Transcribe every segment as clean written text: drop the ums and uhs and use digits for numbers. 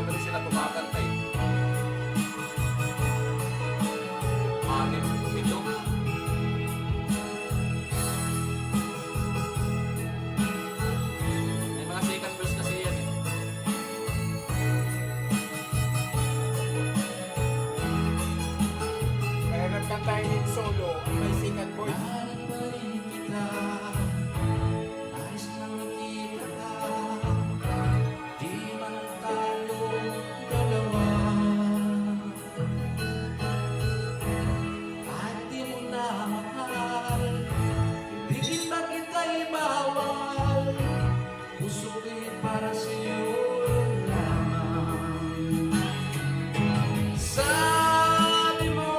umaga rin sila kumakanta eh. 6, 7. May mga second verse kasi yan eh. Kaya nagkantahin yung solo, ang may second voice. Para sa'yo lamang. Sabi mo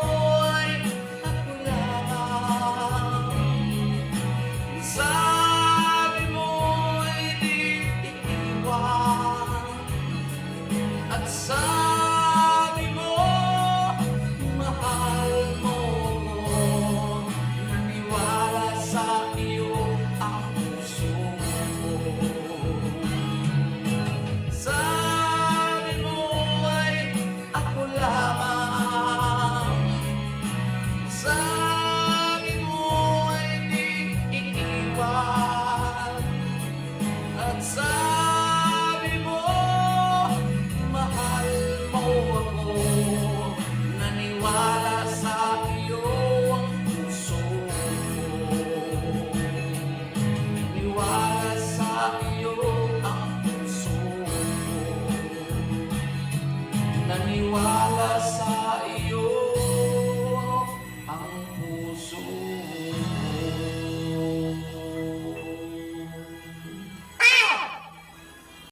ay ako lamang. Sabi mo ay di iiwan. At sabi mo mahal mo ko. Naniwala sa iyo ang puso ko. Sabi mo ay ako lamang. Sabi mo ay di iiwan. At sabi mo mahal mo ako. Naniwala sa iyo ang puso ko. Naniwala sa iyo ang puso ko. Naniwala sa iyo.